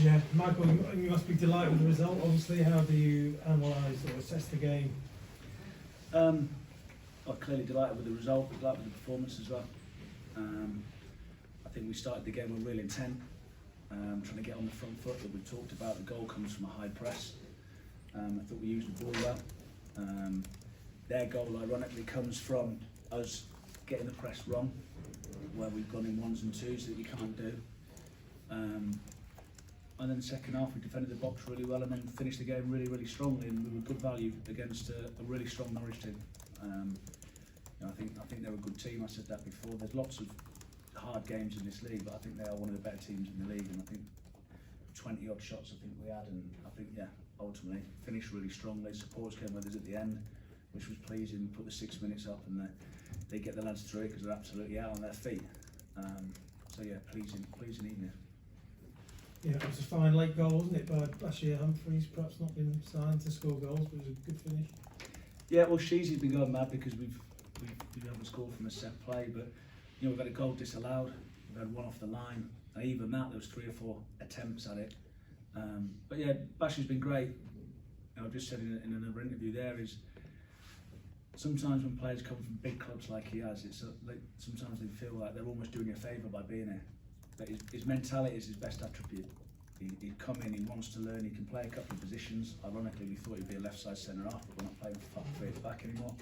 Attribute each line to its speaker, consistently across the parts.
Speaker 1: Yeah, Michael, you must be delighted with the result. Obviously, how do you analyse or assess the game?
Speaker 2: I'm clearly delighted with the result, delighted with the performance as well. I think we started the game with real intent, trying to get on the front foot that we've talked about. The goal comes from a high press. I thought we used the ball well. Their goal, ironically, comes from us getting the press wrong, where we've gone in ones and twos that we can't do. And then the second half, we defended the box really well and then finished the game really, really strongly, and we were good value against a really strong Norwich team. I think they're a good team. I said that before. There's lots of hard games in this league, but I think they are one of the better teams in the league. And I think 20 odd shots I think we had, and I think ultimately finished really strongly. Supporters came with us at the end, which was pleasing. We put the 6 minutes up, and they get the lads through it because they're absolutely out on their feet. So yeah, pleasing evening.
Speaker 1: Yeah, it was a fine late goal, wasn't it, by Bashir Humphreys? Perhaps not been signed to score goals, but it was a good finish.
Speaker 2: Yeah, well, Sheezy's been going mad because we haven't scored from a set play, but we've had a goal disallowed, we've had one off the line, and even that there was 3 or 4 attempts at it. But yeah, Bashir's been great. I've just said in another interview there is sometimes when players come from big clubs like he has, it's like sometimes they feel like they're almost doing you a favour by being here. But his mentality is his best attribute. He'd come in, he wants to learn, he can play a couple of positions. Ironically, we thought he'd be a left side centre half, but we're not playing 3 at the back anymore.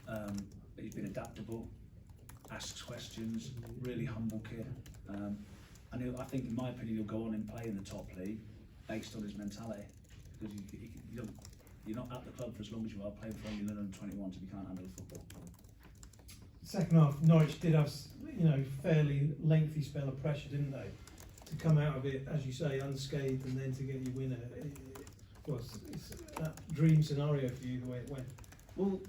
Speaker 2: But he's been adaptable, asks questions, really humble kid. And I think, in my opinion, he'll go on and play in the top league based on his mentality. Because you're not at the club for as long as you are playing for only under 21s if you can't handle football.
Speaker 1: Second half, Norwich did have fairly lengthy spell of pressure, didn't they? To come out of it, as you say, unscathed, and then to get your winner. It's that dream scenario for you, the way it went.
Speaker 2: Well,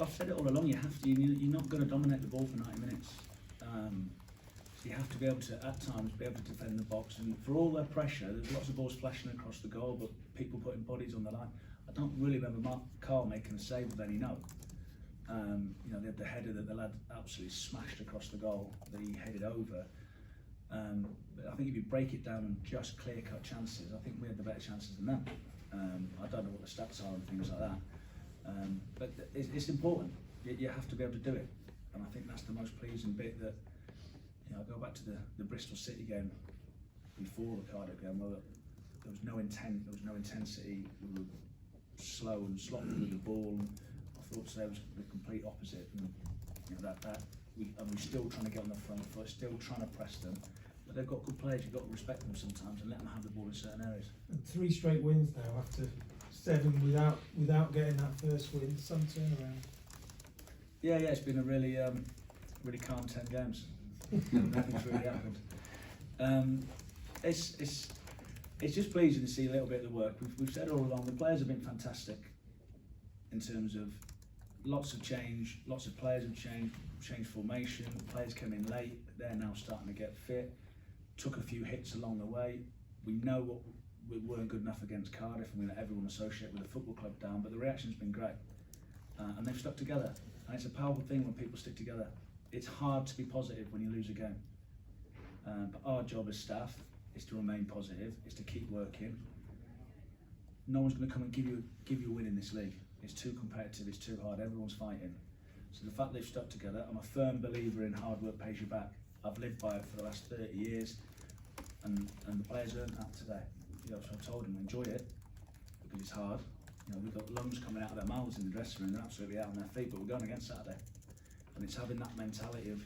Speaker 2: I've said it all along, you have to. You're not going to dominate the ball for 90 minutes. So you have to be able to, at times, be able to defend the box. And for all their pressure, there's lots of balls flashing across the goal, but people putting bodies on the line. I don't really remember Carl making a save with any note. They had the header that the lad absolutely smashed across the goal that he headed over. But I think if you break it down and just clear-cut chances, I think we had the better chances than them. I don't know what the stats are and things like that. But it's important. You have to be able to do it. And I think that's the most pleasing bit that, I go back to the Bristol City game before the Cardiff game, where there was no intent, there was no intensity, we were slow and sloppy with the ball. And I thought today was the complete opposite. And we're still trying to get on the front foot, still trying to press them. But they've got good players, you've got to respect them sometimes and let them have the ball in certain areas.
Speaker 1: And 3 straight wins now after 7 without getting that first win. Some turnaround.
Speaker 2: Yeah, it's been a really calm 10 games. Nothing's really happened. It's just pleasing to see a little bit of the work. We've said all along, the players have been fantastic in terms of lots of change, lots of players have changed formation, players came in late, they're now starting to get fit, took a few hits along the way. We know we weren't good enough against Cardiff, and we let everyone associate with the football club down, but the reaction's been great. And they've stuck together, and it's a powerful thing when people stick together. It's hard to be positive when you lose a game, but our job as staff is to remain positive, is to keep working. No one's going to come and give you a win in this league. It's too competitive, it's too hard, everyone's fighting. So the fact they've stuck together, I'm a firm believer in hard work pays you back. I've lived by it for the last 30 years, and the players earned that today. So I told them, enjoy it, because it's hard. We've got lungs coming out of their mouths in the dressing room, they're absolutely out on their feet, but we're going against Saturday. And it's having that mentality of,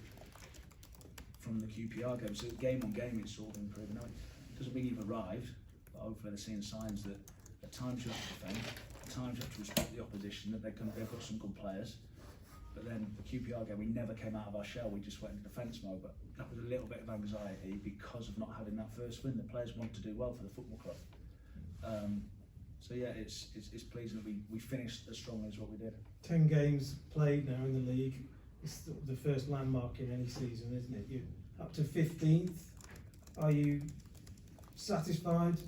Speaker 2: from the QPR game, so game on game it's sort of improving. It doesn't mean you've arrived, but hopefully they're seeing signs that at times you have to defend, at times you have to respect the opposition, that they've got some good players. But then the QPR game, we never came out of our shell, we just went into defence mode. But that was a little bit of anxiety because of not having that first win. The players want to do well for the football club. So yeah, it's pleasing that we finished as strongly as what we did.
Speaker 1: 10 games played now in the league. It's the first landmark in any season, isn't it? You're up to 15th. Are you satisfied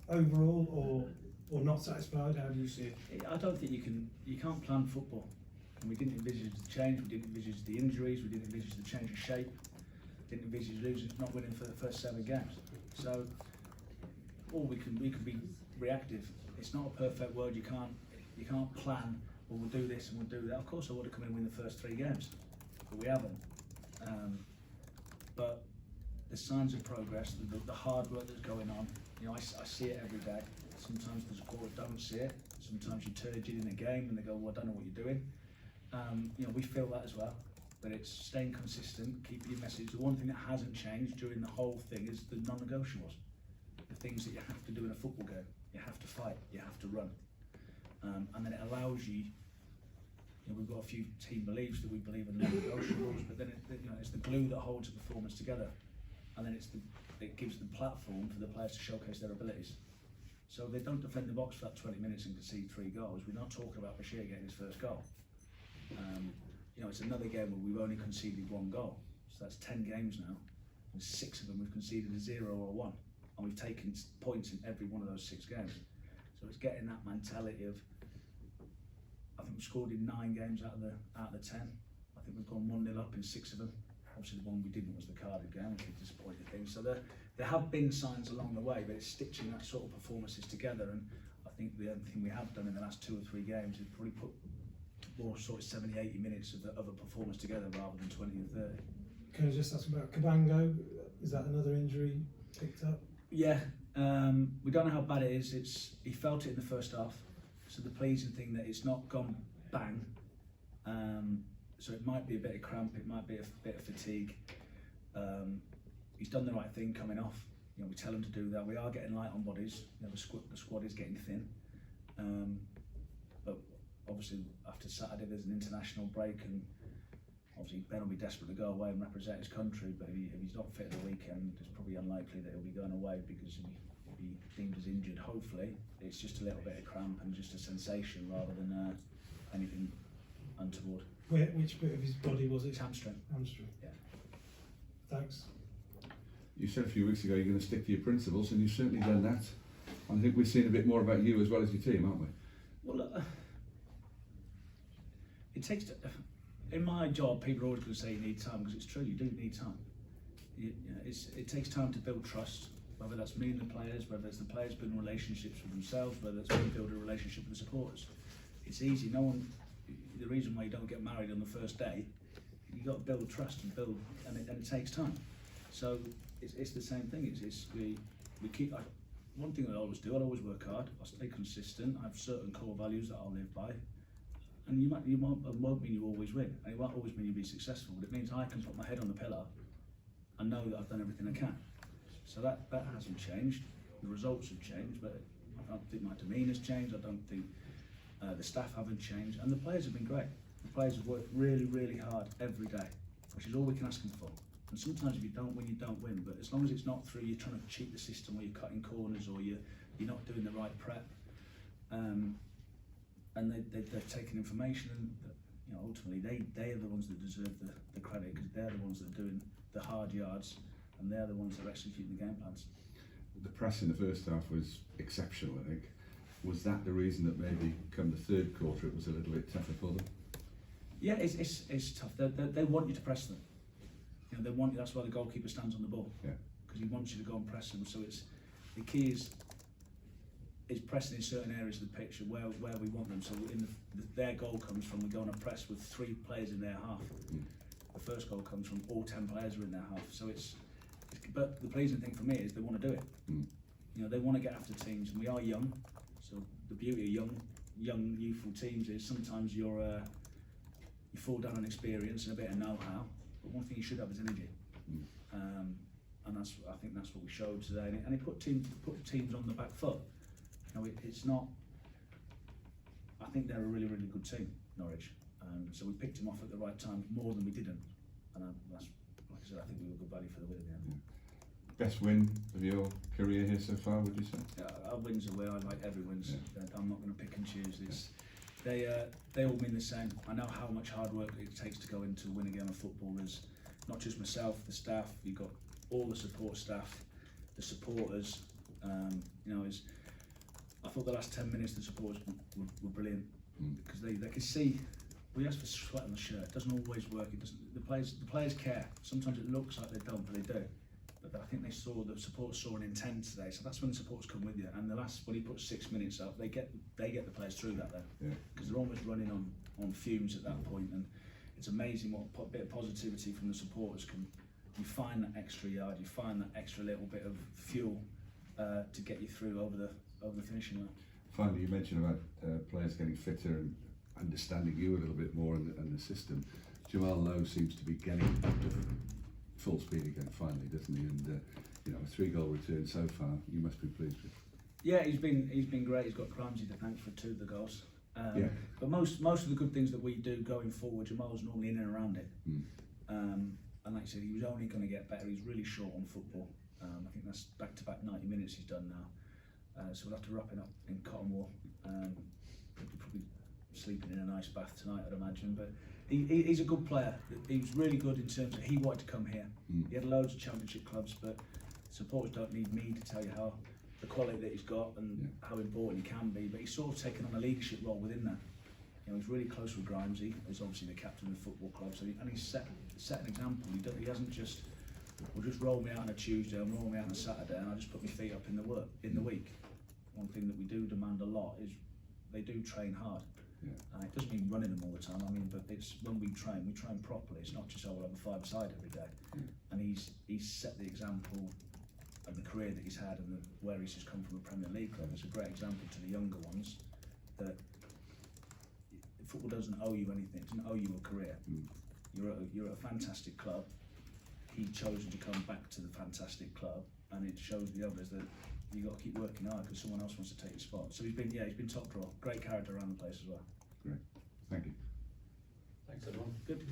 Speaker 1: overall, or not satisfied? How do you see it?
Speaker 2: I don't think you can't plan football. And we didn't envisage the change, we didn't envisage the injuries, we didn't envisage the change of shape, didn't envisage not winning for the first 7 games. So or we can be reactive. It's not a perfect world. You can't plan. Well, we'll do this and we'll do that. Of course, I would have come in and win the first 3 games, but we haven't. But the signs of progress, the hard work that's going on. You know, I see it every day. Sometimes the supporters don't see it. Sometimes you turgid in a game and they go, well, I don't know what you're doing. You know, we feel that as well. But it's staying consistent, keep your message. The one thing that hasn't changed during the whole thing is the non-negotiables. The things that you have to do in a football game. You have to fight, you have to run. And then it allows you, we've got a few team beliefs that we believe are non-negotiables, but then it's the glue that holds the performance together. And then it gives the platform for the players to showcase their abilities. So they don't defend the box for that 20 minutes and concede 3 goals. We're not talking about Bashir getting his first goal. It's another game where we've only conceded 1 goal. So that's 10 games now, and 6 of them we've conceded a 0 or a 1. And we've taken points in every one of those 6 games. So it's getting that mentality of, I think we've scored in 9 games out of the 10. I think we've gone 1-0 up in 6 of them. Obviously the one we didn't was the Cardiff game, which is a disappointing thing. So there have been signs along the way, but it's stitching that sort of performances together. And I think the other thing we have done in the last 2 or 3 games is probably put more sort of 70, 80 minutes of a performance together rather than 20 or 30.
Speaker 1: Can I just ask about Cabango? Is that another injury picked up?
Speaker 2: Yeah, we don't know how bad it is. He felt it in the first half. So the pleasing thing that it's not gone bang. So it might be a bit of cramp, it might be a bit of fatigue. He's done the right thing coming off. We tell him to do that. We are getting light on bodies. The squad is getting thin. But obviously after Saturday there's an international break, and obviously Ben will be desperate to go away and represent his country, but if he's not fit at the weekend, it's probably unlikely that he'll be going away because he'll be deemed as injured. Hopefully it's just a little bit of cramp and just a sensation rather than anything untoward.
Speaker 1: Which bit of his body was it?
Speaker 2: It's hamstring.
Speaker 1: Hamstring.
Speaker 2: Yeah.
Speaker 1: Thanks.
Speaker 3: You said a few weeks ago you're going to stick to your principles, and you've certainly done that. And I think we've seen a bit more about you as well as your team, haven't we?
Speaker 2: Well, it takes. In my job, people are always going to say you need time, because it's true. You do need time. It takes time to build trust. Whether that's me and the players, whether it's the players building relationships with themselves, whether it's me building a relationship with the supporters. It's easy. The reason why you don't get married on the first day, you got to build trust and it takes time. So it's the same thing. We keep. One thing I always do, I'll always work hard. I'll stay consistent. I have certain core values that I'll live by. And it won't mean you always win, and it won't always mean you'll be successful, but it means I can put my head on the pillar and know that I've done everything I can. So that hasn't changed. The results have changed, but I don't think my demeanour's changed. I don't think the staff haven't changed, and the players have been great. The players have worked really, really hard every day, which is all we can ask them for. And sometimes if you don't win, you don't win, but as long as it's not through you're trying to cheat the system, or you're cutting corners, or you're not doing the right prep, and they've taken information, and ultimately they are the ones that deserve the credit, because they're the ones that are doing the hard yards, and they're the ones that are executing the game plans.
Speaker 3: The press in the first half was exceptional, I think. Was that the reason that maybe come the 3rd quarter it was a little bit tougher for them?
Speaker 2: Yeah, it's tough. They want you to press them. They want you. That's why the goalkeeper stands on the ball. Yeah. Because he wants you to go and press them. So the key is pressing in certain areas of the pitch where we want them. So their goal comes from we go on a press with 3 players in their half. The first goal comes from all 10 players are in their half. So but the pleasing thing for me is they want to do it. They want to get after teams, and we are young. So the beauty of young youthful teams is sometimes you fall down on experience and a bit of know-how, but one thing you should have is energy. And I think that's what we showed today, and it put teams on the back foot. It's not. I think they're a really, really good team, Norwich. So we picked them off at the right time more than we didn't, and that's, like I said, I think we were good value for the win at the end.
Speaker 3: Best win of your career here so far, would you say?
Speaker 2: Our wins are where I like every win. I'm not going to pick and choose. They all mean the same. I know how much hard work it takes to go into win a game of football. There's not just myself, the staff. You've got all the support staff, the supporters. I thought the last 10 minutes the supporters were brilliant, because they could see. We ask for sweat on the shirt. It doesn't always work. The players care. Sometimes it looks like they don't, but they do. But I think the supporters saw an intent today, so that's when the supporters come with you. And when he puts 6 minutes up, they get the players through that then, because they're almost running on fumes at that point. And it's amazing what bit of positivity from the supporters can. You find that extra yard, you find that extra little bit of fuel to get you through over the finishing line.
Speaker 3: Finally, you mentioned about players getting fitter and understanding you a little bit more and the system. Jamal Lowe seems to be getting up to full speed again finally, doesn't he? And you know, a 3-goal return so far, you must be pleased with.
Speaker 2: Yeah, he's been great. He's got Ramsey to thank for 2 of the goals. But most of the good things that we do going forward, Jamal's normally in and around it. And like I said, he was only going to get better. He's really short on football. I think that's back-to-back 90 minutes he's done now. So we'll have to wrap it up in Cottonwall. Probably sleeping in a nice bath tonight, I'd imagine. But he's a good player. He was really good in terms of he wanted to come here. He had loads of championship clubs, but supporters don't need me to tell you how the quality that he's got and how important he can be. But he's sort of taken on a leadership role within that. You know, he's really close with Grimesy. He's obviously the captain of the football club, so he's set an example. He hasn't just, well, just roll me out on a Tuesday and roll me out on a Saturday, and I just put my feet up in the week. One thing that we do demand a lot is they do train hard. It doesn't mean running them all the time. I mean, but it's when we train properly. It's not just we'll have a 5-a-side every day. And he's set the example of the career that he's had and where he's just come from a Premier League club. It's a great example to the younger ones that football doesn't owe you anything. It doesn't owe you a career. You're at a fantastic club. He chose to come back to the fantastic club, and it shows the others that you've got to keep working hard because someone else wants to take your spot. So he's been top draw. Great character around the place as well.
Speaker 3: Great. Thank you.
Speaker 4: Thanks everyone.
Speaker 2: Good.